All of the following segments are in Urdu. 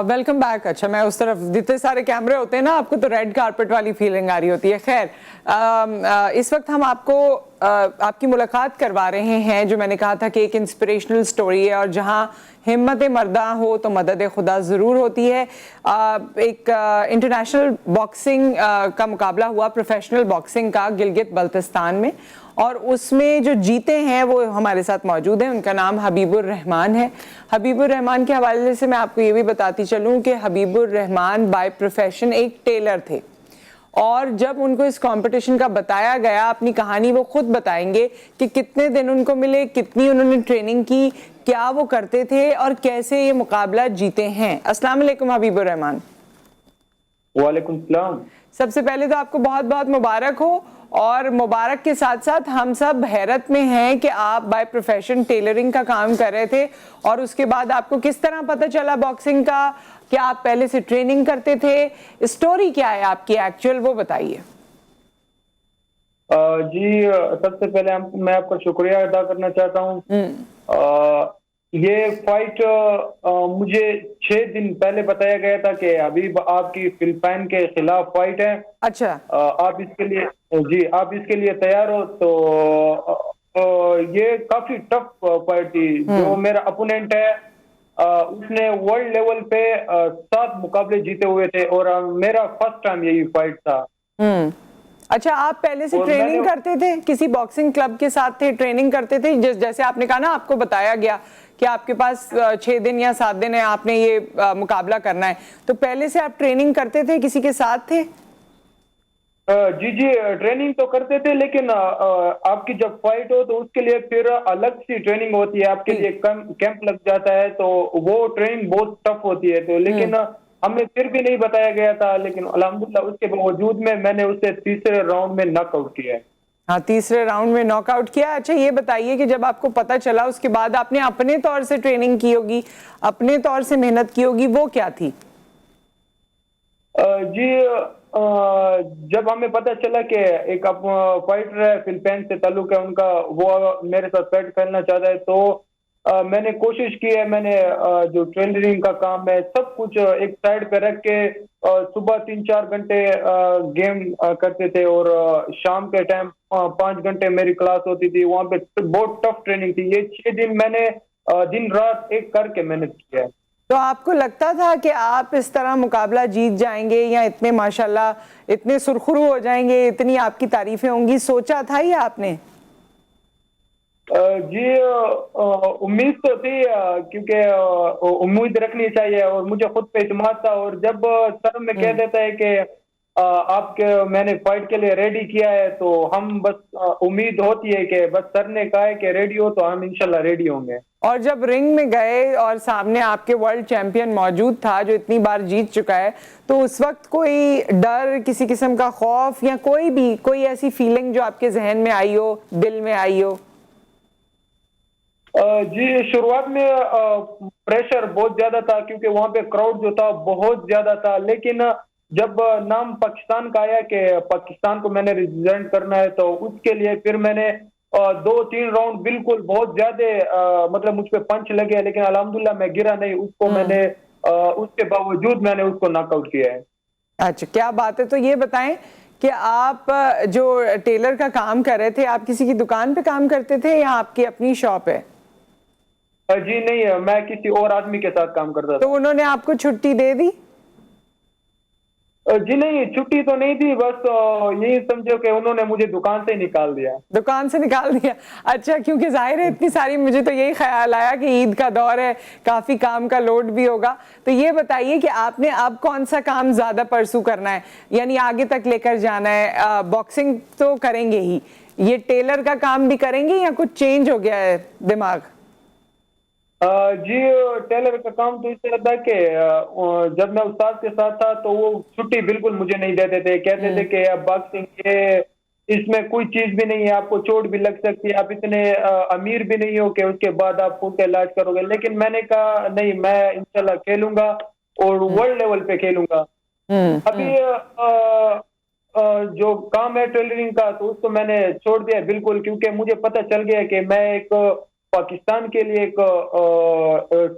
Welcome back. اچھا میں اس طرف جتنے سارے کیمرے ہوتے ہیں نا آپ کو تو ریڈ کارپٹ والی فیلنگ آ رہی ہوتی ہے. خیر اس وقت ہم آپ کو آپ کی ملاقات کروا رہے ہیں جو میں نے کہا تھا کہ ایک انسپریشنل سٹوری ہے اور جہاں ہمت مردہ ہو تو مدد خدا ضرور ہوتی ہے. ایک انٹرنیشنل باکسنگ کا مقابلہ ہوا پروفیشنل باکسنگ کا گلگت بلتستان میں اور اس میں جو جیتے ہیں وہ ہمارے ساتھ موجود ہیں. ان کا نام حبیب الرحمان ہے. حبیب الرحمان کے حوالے سے میں آپ کو یہ بھی بتاتی چلوں کہ حبیب الرحمان بائی پروفیشن ایک ٹیلر تھے اور جب ان کو اس کمپٹیشن کا بتایا گیا اپنی کہانی وہ خود بتائیں گے کہ کتنے دن ان کو ملے, کتنی انہوں نے ٹریننگ کی, کیا وہ کرتے تھے اور کیسے یہ مقابلہ جیتے ہیں. السلام علیکم حبیب الرحمان. وعلیکم السلام. سب سے پہلے تو آپ کو بہت بہت مبارک ہو اور مبارک کے ساتھ ساتھ ہم سب حیرت میں ہیں کہ آپ بائی پروفیشن ٹیلرنگ کا کام کر رہے تھے اور اس کے بعد آپ کو کس طرح پتہ چلا باکسنگ کا, کیا آپ پہلے سے ٹریننگ کرتے تھے, اسٹوری کیا ہے آپ کی ایکچوئل وہ بتائیے. جی سب سے پہلے میں آپ کا شکریہ ادا کرنا چاہتا ہوں. یہ فائٹ مجھے 6 دن پہلے بتایا گیا تھا کہ حبیب آپ کی فلپائن کے خلاف فائٹ ہے. اچھا آپ اس کے لیے آپ اس کے لیے تیار ہو تو یہ کافی ٹف فائٹ تھی. جو میرا اپوننٹ ہے اس نے ورلڈ لیول پہ 7 مقابلے جیتے ہوئے تھے اور میرا فرسٹ ٹائم یہی فائٹ تھا. اچھا آپ پہلے سے ٹریننگ کرتے تھے, کسی باکسنگ کلب کے ساتھ تھے, ٹریننگ کرتے تھے جیسے آپ نے کہا نا آپ کو بتایا گیا کہ آپ کے پاس 6 دن یا 7 دن ہے آپ نے یہ مقابلہ کرنا ہے, تو پہلے سے آپ ٹریننگ کرتے تھے, کسی کے ساتھ تھے؟ جی ٹریننگ تو کرتے تھے لیکن آپ کی جب فائٹ ہو تو اس کے لیے پھر الگ سی ٹریننگ ہوتی ہے. آپ کے لیے کیمپ لگ جاتا ہے تو وہ ٹریننگ بہت ٹف ہوتی ہے. تو لیکن ہمیں پھر بھی نہیں بتایا گیا تھا لیکن الحمدللہ اس کے باوجود میں نے اسے تیسرے راؤنڈ میں ناک آؤٹ کیا ہے. ہاں تیسرے راؤنڈ میں ناک آؤٹ کیا. اچھا یہ بتائیے کہ جب آپ کو پتا چلا اس کے بعد آپ نے اپنے طور سے ٹریننگ کی ہوگی, اپنے طور سے محنت کی ہوگی, وہ کیا تھی؟ جی جب ہمیں پتا چلا کہ ایک فائٹر ہے فلپائن سے تعلق ہے ان کا, وہ میرے ساتھ فائٹ کرنا چاہتا ہے تو میں نے کوشش کی ہے. میں نے جو ٹریننگ کا کام ہے سب کچھ ایک سائڈ پہ رکھ کے صبح 3-4 گھنٹے گیم کرتے تھے اور شام کے ٹائم 5 گھنٹے میری کلاس ہوتی تھی. وہاں پہ بہت ٹف ٹریننگ تھی. یہ 6 دن میں نے دن رات ایک کر کے محنت کی ہے. تو آپ کو لگتا تھا کہ آپ اس طرح مقابلہ جیت جائیں گے یا اتنے ماشاءاللہ اتنے سرخرو ہو جائیں گے, اتنی آپ کی تعریفیں ہوں گی, سوچا تھا یا آپ نے؟ جی امید تو تھی کیونکہ امید رکھنی چاہیے اور مجھے خود پہ اعتماد تھا. اور جب سر میں کہہ دیتا ہے کہ آپ کے میں نے فائٹ کے لیے ریڈی کیا ہے تو ہم بس امید ہوتی ہے کہ بس سر نے کہا ہے کہ ریڈی ہو تو ہم انشاءاللہ ریڈی ہوں گے. اور جب رنگ میں گئے اور سامنے آپ کے ورلڈ چیمپئن موجود تھا جو اتنی بار جیت چکا ہے, تو اس وقت کوئی ڈر, کسی قسم کا خوف یا کوئی ایسی فیلنگ جو آپ کے ذہن میں آئی ہو, دل میں آئی ہو؟ جی شروعات میں پریشر بہت زیادہ تھا کیونکہ وہاں پہ کراؤڈ جو تھا بہت زیادہ تھا. لیکن جب نام پاکستان کا آیا کہ پاکستان کو میں نے ریپرزینٹ کرنا ہے تو اس کے لیے پھر میں نے 2-3 راؤنڈ بالکل بہت زیادہ مطلب مجھ پہ پنچ لگے لیکن الحمدللہ میں گرا نہیں. اس کو میں نے اس کے باوجود میں نے اس کو ناک آؤٹ کیا ہے. اچھا کیا بات ہے. تو یہ بتائیں کہ آپ جو ٹیلر کا کام کر رہے تھے آپ کسی کی دکان پہ کام کرتے تھے یا آپ کی اپنی شاپ ہے؟ جی نہیں, میں کسی اور آدمی کے ساتھ کام کرتا تھا. تو انہوں نے آپ کو چھٹی دے دی؟ جی نہیں چھٹی تو نہیں تھی, بس یہی سمجھو کہ انہوں نے مجھے دکان سے نکال دیا. دکان سے نکال دیا. اچھا کیونکہ ظاہر ہے اتنی ساری, مجھے تو یہی خیال آیا کہ عید کا دور ہے, کافی کام کا لوڈ بھی ہوگا. تو یہ بتائیے کہ آپ نے اب کون سا کام زیادہ پرسو کرنا ہے, یعنی آگے تک لے کر جانا ہے؟ باکسنگ تو کریں گے ہی, یہ ٹیلر کا کام بھی کریں گے یا کچھ چینج ہو گیا ہے دماغ؟ جی ٹیلر کا کام تو اس طرح تھا کہ جب میں استاد کے ساتھ تھا تو وہ چھٹی بالکل مجھے نہیں دیتے تھے. کہتے تھے کہ اب باکسنگ کے اس میں کوئی چیز بھی نہیں ہے, آپ کو چوٹ بھی لگ سکتی ہے, آپ اتنے امیر بھی نہیں ہو کہ اس کے بعد آپ خود کا علاج کرو گے. لیکن میں نے کہا نہیں, میں انشاءاللہ کھیلوں گا اور ورلڈ لیول پہ کھیلوں گا. ابھی جو کام ہے ٹیلرنگ کا تو اس کو میں نے چھوڑ دیا بالکل, کیونکہ مجھے پتہ چل گیا کہ میں ایک پاکستان کے لیے ایک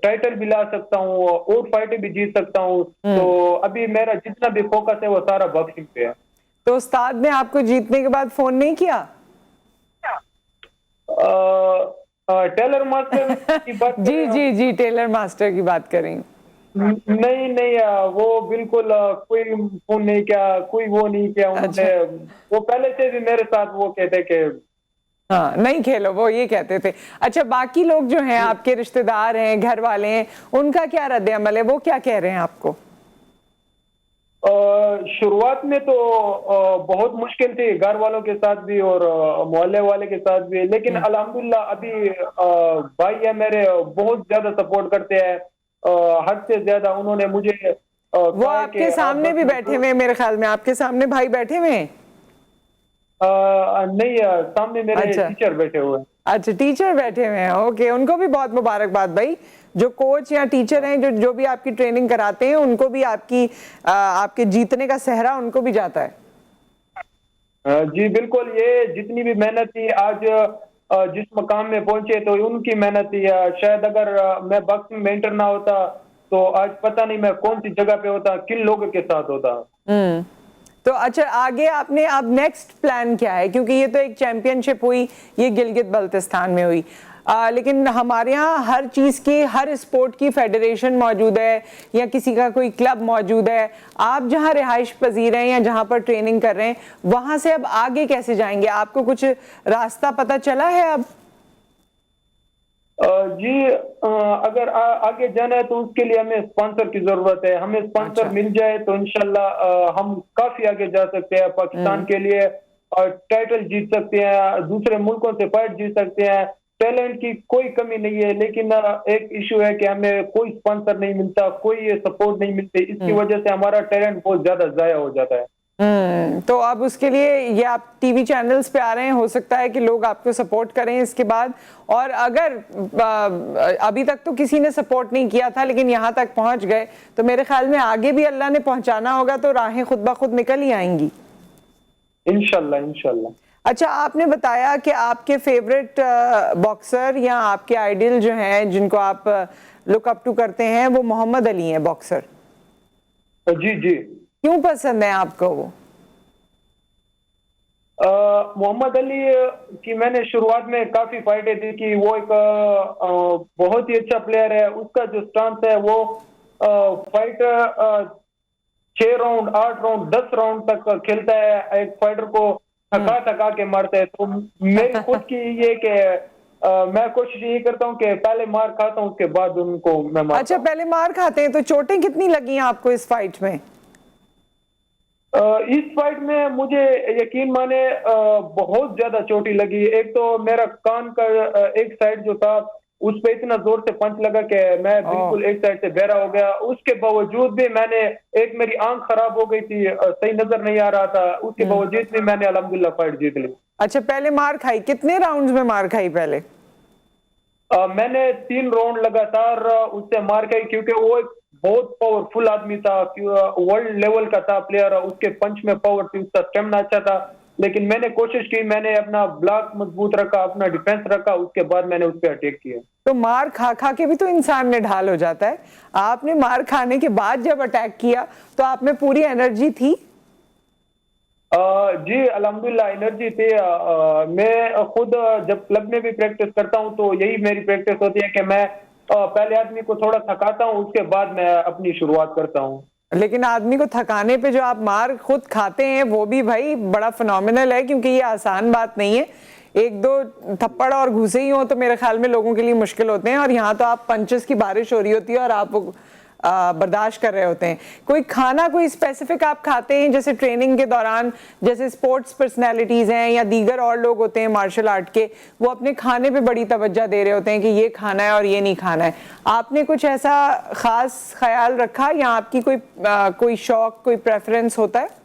ٹائٹل بھی لا سکتا ہوں اور فائٹیں بھی جیت سکتا ہوں. تو ابھی میرا جتنا بھی فوکس ہے وہ سارا باکسنگ پہ ہے. تو استاد نے آپ کو جیتنے کے بعد فون نہیں کیا؟ ٹیلر ماسٹر کی بات جی جی جی ٹیلر ماسٹر کی بات کریں. نہیں وہ بالکل کوئی فون نہیں کیا, کوئی وہ نہیں کیا انہوں نے. وہ پہلے سے بھی میرے ساتھ وہ کہتے کہ ہاں نہیں کھیلو, وہ یہ کہتے تھے. اچھا باقی لوگ جو ہیں آپ کے رشتہ دار ہیں, گھر والے ہیں, ان کا کیا رد عمل ہے, وہ کیا کہہ رہے ہیں آپ کو؟ شروعات میں تو بہت مشکل تھی گھر والوں کے ساتھ بھی اور محلے والے کے ساتھ بھی, لیکن الحمدللہ ابھی بھائی ہے میرے بہت زیادہ سپورٹ کرتے ہیں, حد سے زیادہ. انہوں نے مجھے وہ آپ کے سامنے بھی بیٹھے ہوئے ہیں میرے خیال میں, آپ کے سامنے بھائی بیٹھے ہوئے ہیں؟ نہیں, سامنے میرے ٹیچر بیٹھے ہوئے ہیں. اچھا ٹیچر بیٹھے ہوئے ہیں, اوکے. ان کو بھی بہت مبارکباد بھائی, جو کوچ یا ٹیچر ہیں جو بھی آپ کی ٹریننگ کراتے ہیں, ان کو بھی آپ کے جیتنے کا سہرا ان کو بھی جاتا ہے. جی بالکل, یہ جتنی بھی محنت تھی آج جس مقام میں پہنچے تو ان کی محنت تھی. شاید اگر میں باکسنگ میں انٹر نہ ہوتا تو آج پتہ نہیں میں کون سی جگہ پہ ہوتا, کن لوگوں کے ساتھ ہوتا. تو اچھا آگے آپ نے اب نیکسٹ پلان کیا ہے؟ کیونکہ یہ تو ایک چیمپئن شپ ہوئی, یہ گلگت بلتستان میں ہوئی, لیکن ہمارے ہاں ہر چیز کی, ہر اسپورٹ کی فیڈریشن موجود ہے یا کسی کا کوئی کلب موجود ہے. آپ جہاں رہائش پذیر ہیں یا جہاں پر ٹریننگ کر رہے ہیں, وہاں سے اب آگے کیسے جائیں گے؟ آپ کو کچھ راستہ پتہ چلا ہے اب؟ جی اگر آگے جانا ہے تو اس کے لیے ہمیں اسپانسر کی ضرورت ہے. ہمیں اسپانسر مل جائے تو انشاءاللہ ہم کافی آگے جا سکتے ہیں. پاکستان کے لیے ٹائٹل جیت سکتے ہیں, دوسرے ملکوں سے فائٹ جیت سکتے ہیں. ٹیلنٹ کی کوئی کمی نہیں ہے, لیکن ایک ایشو ہے کہ ہمیں کوئی اسپانسر نہیں ملتا, کوئی سپورٹ نہیں ملتی. اس کی وجہ سے ہمارا ٹیلنٹ بہت زیادہ ضائع ہو جاتا ہے. تو اب اس کے لیے یہ آپ ٹی وی چینلز پہ آ رہے ہیں, ہو سکتا ہے کہ لوگ آپ کو سپورٹ کریں اس کے بعد. اور اگر ابھی تک تو کسی نے سپورٹ نہیں کیا تھا لیکن یہاں تک پہنچ گئے, تو میرے خیال میں آگے بھی اللہ نے پہنچانا ہوگا تو راہیں خود بخود نکل ہی آئیں گی. انشاءاللہ انشاءاللہ. اچھا آپ نے بتایا کہ آپ کے فیوریٹ باکسر یا آپ کے آئیڈل جو ہیں جن کو آپ لک اپ ٹو کرتے ہیں وہ محمد علی ہیں باکسر. جی جی. کیوں پسند ہے آپ کو وہ؟ محمد علی کی میں نے شروعات میں کافی فائٹیں دیکھی. وہ ایک بہت ہی اچھا پلیئر ہے. اس کا جو سٹانس ہے وہ فائٹ 6 راؤنڈ 8 راؤنڈ 10 راؤنڈ تک کھیلتا ہے, ایک فائٹر کو تھکا کے مارتا ہے. تو میری خود کی یہ کہ میں کوشش یہ کرتا ہوں کہ پہلے مار کھاتا ہوں اس کے بعد ان کو میں مارتا ہوں. اچھا پہلے مار کھاتے ہیں. تو چوٹیں کتنی لگی ہیں آپ کو اس فائٹ میں؟ اس فائٹ میں مجھے یقین مانے بہت زیادہ چوٹی لگی. ایک تو میرا کان کا ایک سائڈ جو تھا اس پہ اتنا زور سے پنچ لگا کہ میں بالکل ایک سائڈ سے بہرا ہو گیا. اس کے باوجود بھی میں نے میری آنکھ خراب ہو گئی تھی, صحیح نظر نہیں آ رہا تھا, اس کے باوجود بھی میں نے الحمدللہ فائٹ جیت لی. اچھا پہلے مار کھائی, کتنے راؤنڈز میں مار کھائی پہلے؟ میں نے 3 راؤنڈ لگاتار اس سے مار کھائی, کیونکہ وہ ایک بہت پاورفل آدمی تھا, ورلڈ لیول کا تھا پلیئر. اس کے پنچ میں پاور تھی, اس کا اسٹیمنا اچھا تھا, لیکن میں نے کوشش کی, میں نے اپنا بلاک مضبوط رکھا, اپنا ڈیفنس رکھا, اس کے بعد میں نے اس پہ اٹیک کیا. تو مار کھا کھا کے بھی تو انسان میں ڈھال ہو جاتا ہے. آپ نے مار کھانے کے بعد جب اٹیک کیا تو آپ میں پوری انرجی تھی؟ جی الحمدللہ انرجی تھی. میں خود جب کلب میں بھی پریکٹس کرتا ہوں تو یہی میری پریکٹس ہوتی ہے کہ میں پہلے آدمی کو تھوڑا تھکاتا ہوں, اس کے بعد میں اپنی شروعات کرتا ہوں. لیکن آدمی کو تھکانے پہ جو آپ مار خود کھاتے ہیں وہ بھی بھائی بڑا فنومنل ہے, کیونکہ یہ آسان بات نہیں ہے. 1-2 تھپڑ اور گھسے ہی ہوں تو میرے خیال میں لوگوں کے لیے مشکل ہوتے ہیں, اور یہاں تو آپ پنچز کی بارش ہو رہی ہوتی ہے اور آپ برداشت کر رہے ہوتے ہیں. کوئی کھانا کوئی اسپیسیفک آپ کھاتے ہیں جیسے ٹریننگ کے دوران, جیسے اسپورٹس پرسنالٹیز ہیں یا دیگر اور لوگ ہوتے ہیں مارشل آرٹ کے, وہ اپنے کھانے پہ بڑی توجہ دے رہے ہوتے ہیں کہ یہ کھانا ہے اور یہ نہیں کھانا ہے. آپ نے کچھ ایسا خاص خیال رکھا یا آپ کی کوئی شوق کوئی پریفرنس ہوتا ہے؟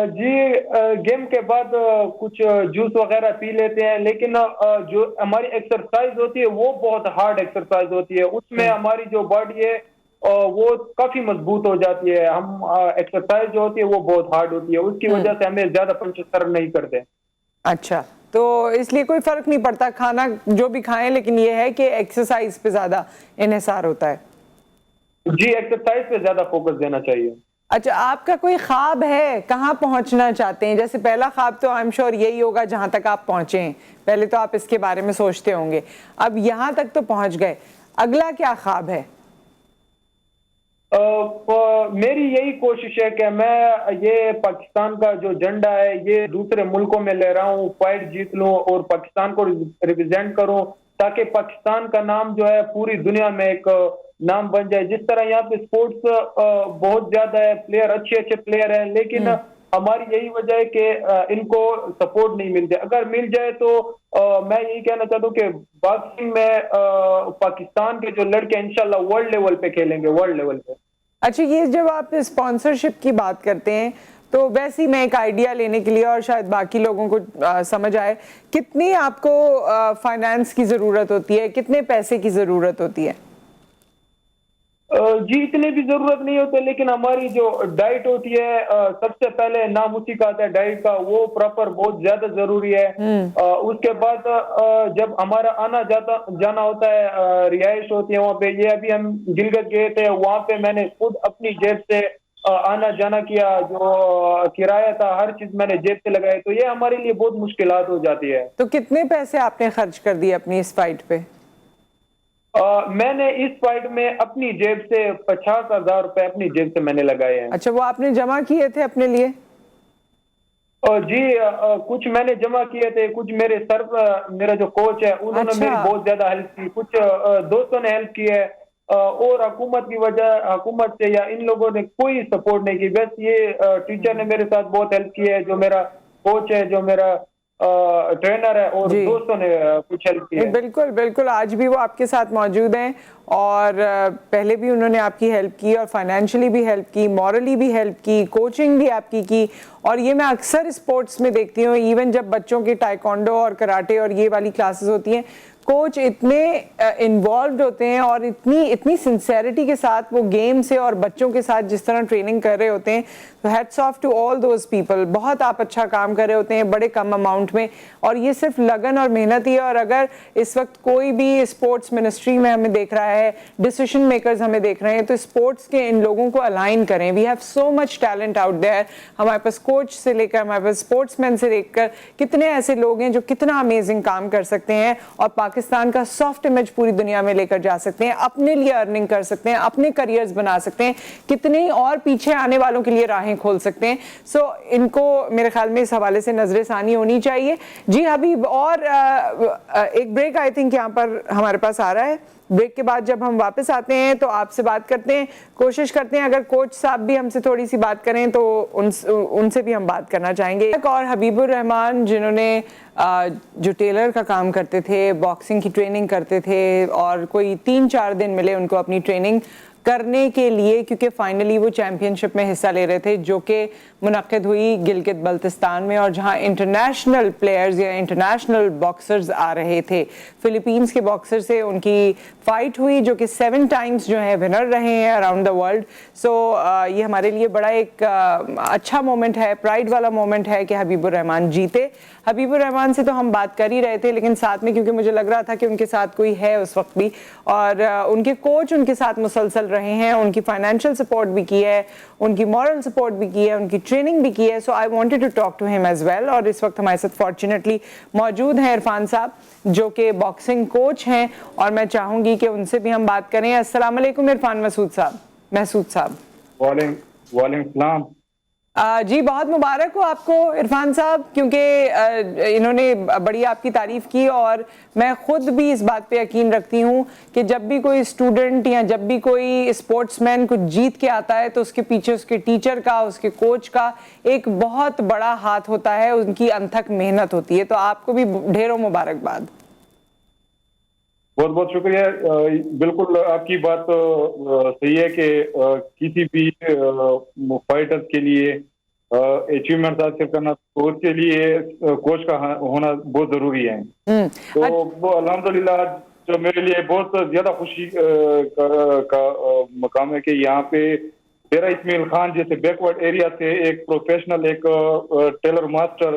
جی گیم کے بعد کچھ جوس وغیرہ پی لیتے ہیں, لیکن جو ہماری ایکسرسائز ہوتی ہے وہ بہت ہارڈ ایکسرسائز ہوتی ہے. اس میں ہماری جو باڈی ہے وہ کافی مضبوط ہو جاتی ہے. ہم ایکسرسائز جو ہوتی ہے وہ بہت ہارڈ ہوتی ہے, اس کی وجہ سے ہمیں زیادہ پنچ سرو نہیں کرتے. اچھا تو اس لیے کوئی فرق نہیں پڑتا کھانا جو بھی کھائیں، لیکن یہ ہے کہ ایکسرسائز پہ زیادہ انحصار ہوتا ہے. جی ایکسرسائز پہ زیادہ فوکس دینا چاہیے. اچھا، آپ کا کوئی خواب ہے، کہاں پہنچنا چاہتے ہیں؟ جیسے پہلا خواب تو آئی ایم شیور یہی ہوگا جہاں تک آپ پہنچے ہیں، پہلے تو آپ اس کے بارے میں سوچتے ہوں گے، اب یہاں تک تو پہنچ گئے، اگلا کیا خواب ہے؟ میری یہی کوشش ہے کہ میں یہ پاکستان کا جو جھنڈا ہے یہ دوسرے ملکوں میں لے رہا ہوں، فائٹ جیت لوں اور پاکستان کو ریپرزینٹ کروں، تاکہ پاکستان کا نام جو ہے پوری دنیا میں ایک نام بن جائے. جس طرح یہاں پہ سپورٹس بہت زیادہ ہے، پلیئر اچھے اچھے پلیئر ہیں، لیکن ہماری یہی وجہ ہے کہ ان کو سپورٹ نہیں ملتے. اگر مل جائے تو میں یہی کہنا چاہتا ہوں کہ باکسنگ میں پاکستان کے جو لڑکے انشاءاللہ ورلڈ لیول پہ کھیلیں گے، ورلڈ لیول پہ. اچھا، یہ جب آپ اسپانسرشپ کی بات کرتے ہیں تو ویسے میں ایک آئیڈیا لینے کے لیے اور شاید باقی لوگوں کو سمجھ آئے، کتنی آپ کو فائنانس کی ضرورت ہوتی ہے، کتنے پیسے کی ضرورت ہوتی ہے؟ جی اتنے بھی ضرورت نہیں ہوتے، لیکن ہماری جو ڈائٹ ہوتی ہے سب سے پہلے نام اسی کا آتا ہے ڈائٹ کا، وہ پراپر بہت زیادہ ضروری ہے. اس کے بعد جب ہمارا آنا جانا ہوتا ہے، رہائش ہوتی ہے وہاں پہ. یہ ابھی ہم گلگت گئے تھے، وہاں پہ میں نے خود اپنی جیب سے آنا جانا کیا، جو کرایہ تھا ہر چیز میں نے جیب سے لگائی، تو یہ ہمارے لیے بہت مشکلات ہو جاتی ہے. تو کتنے پیسے آپ نے خرچ کر دیے اپنی اس فائٹ پہ؟ میں نے اس فائٹ میں اپنی جیب سے 50,000 روپے اپنی جیب سے میں نے لگائے ہیں. اچھا، وہ آپ نے جمع کیے تھے اپنے لیے؟ جی کچھ میں نے جمع کیے تھے، کچھ میرے سر میرا جو کوچ ہے انہوں نے میری بہت زیادہ ہیلپ کی، کچھ دوستوں نے ہیلپ کی ہے، اور حکومت سے یا ان لوگوں نے کوئی سپورٹ نہیں کی. بس یہ ٹیچر نے میرے ساتھ بہت ہیلپ کی ہے، جو میرا کوچ ہے، جو میرا ٹرینر ہے، اور دوستوں نے کچھ ہیلپ کی ہے. بالکل بالکل، آج بھی وہ آپ کے ساتھ موجود ہیں، اور پہلے بھی انہوں نے آپ کی ہیلپ کی، اور فائنینشلی بھی ہیلپ کی، مورلی بھی ہیلپ کی، کوچنگ بھی آپ کی. اور یہ میں اکثر اسپورٹس میں دیکھتی ہوں، ایون جب بچوں کے ٹائیکوانڈو اور کراٹے اور یہ والی کلاسز ہوتی ہیں، کوچ اتنے انوالوڈ ہوتے ہیں اور اتنی سنسیئرٹی کے ساتھ وہ گیم سے اور بچوں کے ساتھ جس طرح ٹریننگ کر رہے ہوتے ہیں. تو hats off to all those people, بہت آپ اچھا کام کر رہے ہوتے ہیں بڑے کم اماؤنٹ میں، اور یہ صرف لگن اور محنت ہی ہے. اور اگر اس وقت کوئی بھی اسپورٹس منسٹری میں ہمیں دیکھ رہا ہے، ڈیسیشن میکرز ہمیں دیکھ رہے ہیں، تو اسپورٹس کے ان لوگوں کو الائن کریں. We have so much talent out there. ہمارے پاس کوچ سے لے کر ہمارے پاس اسپورٹس مین سے لے کر کتنے ایسے لوگ ہیں جو کتنا امیزنگ کام کر سکتے ہیں، اور پاکستان کا سافٹ امیج پوری دنیا میں لے کر جا سکتے ہیں، اپنے لیے ارننگ کر سکتے ہیں، اپنے کریئرز بنا سکتے ہیں، کتنے اور پیچھے آنے والوں کے لیے راہیں کھول سکتے ہیں. سو ان کو میرے خیال میں اس حوالے سے نظر ثانی ہونی چاہیے. جی حبیب، اور ایک بریک آئی تھنک یہاں پر ہمارے پاس آ رہا ہے. بریک کے بعد جب ہم واپس آتے ہیں تو آپ سے بات کرتے ہیں، کوشش کرتے ہیں اگر کوچ صاحب بھی ہم سے تھوڑی سی بات کریں تو ان سے بھی ہم بات کرنا چاہیں گے. ایک اور حبیب الرحمان، جنہوں نے جو ٹیلر کا کام کرتے تھے، باکسنگ کی ٹریننگ کرتے تھے، اور کوئی 3-4 دن ملے ان کو اپنی ٹریننگ کرنے کے لیے، کیونکہ فائنلی وہ چیمپئن شپ میں حصہ لے رہے تھے جو کہ منعقد ہوئی گلگت بلتستان میں، اور جہاں انٹرنیشنل پلیئرز یا انٹرنیشنل باکسرز آ رہے تھے. فلپینز کے باکسر سے ان کی فائٹ ہوئی، جو کہ 7 ٹائمز جو ہے ونر رہے ہیں اراؤنڈ دا ورلڈ. سو یہ ہمارے لیے بڑا ایک اچھا مومنٹ ہے، پرائڈ والا مومنٹ ہے کہ حبیب الرحمان جیتے. حبیب الرحمان سے تو ہم بات کر ہی رہے تھے، لیکن ساتھ میں کیونکہ مجھے لگ رہا تھا کہ ان کے ساتھ کوئی ہے اس وقت بھی، اور ان کے کوچ ان کے ساتھ مسلسل رہے ہیں، ان کی فائنینشیل سپورٹ بھی کی ہے، ان کی مورل سپورٹ بھی کی ہے، ان کی ٹریننگ بھی کی ہے. So I wanted to talk to ہم ایز ویل. اور اس وقت ہمارے ساتھ فارچونیٹلی موجود ہیں عرفان صاحب، جو کہ باکسنگ کوچ ہیں، اور میں چاہوں گی کہ ان سے بھی ہم بات کریں. السلام علیکم عرفان محسود صاحب. وعلیکم السلام. جی بہت مبارک ہو آپ کو عرفان صاحب، کیونکہ انہوں نے بڑی آپ کی تعریف کی، اور میں خود بھی اس بات پہ یقین رکھتی ہوں کہ جب بھی کوئی اسٹوڈنٹ یا جب بھی کوئی اسپورٹس مین کچھ جیت کے آتا ہے تو اس کے پیچھے اس کے ٹیچر کا، اس کے کوچ کا ایک بہت بڑا ہاتھ ہوتا ہے، ان کی انتھک محنت ہوتی ہے. تو آپ کو بھی ڈھیروں مبارکباد. بہت بہت شکریہ. بالکل آپ کی بات صحیح ہے کہ کسی بھی فائٹر کے لیے اچیومنٹ حاصل کرنا، تو اس کے لیے کوچ کا ہونا بہت ضروری ہے. تو الحمدللہ جو میرے لیے بہت زیادہ خوشی کا مقام ہے کہ یہاں پہ ڈیرہ اسماعیل خان جیسے بیکورڈ ایریا سے ایک پروفیشنل، ایک ٹیلر ماسٹر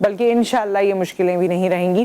بلکہ انشاءاللہ یہ مشکلیں بھی نہیں رہیں گی.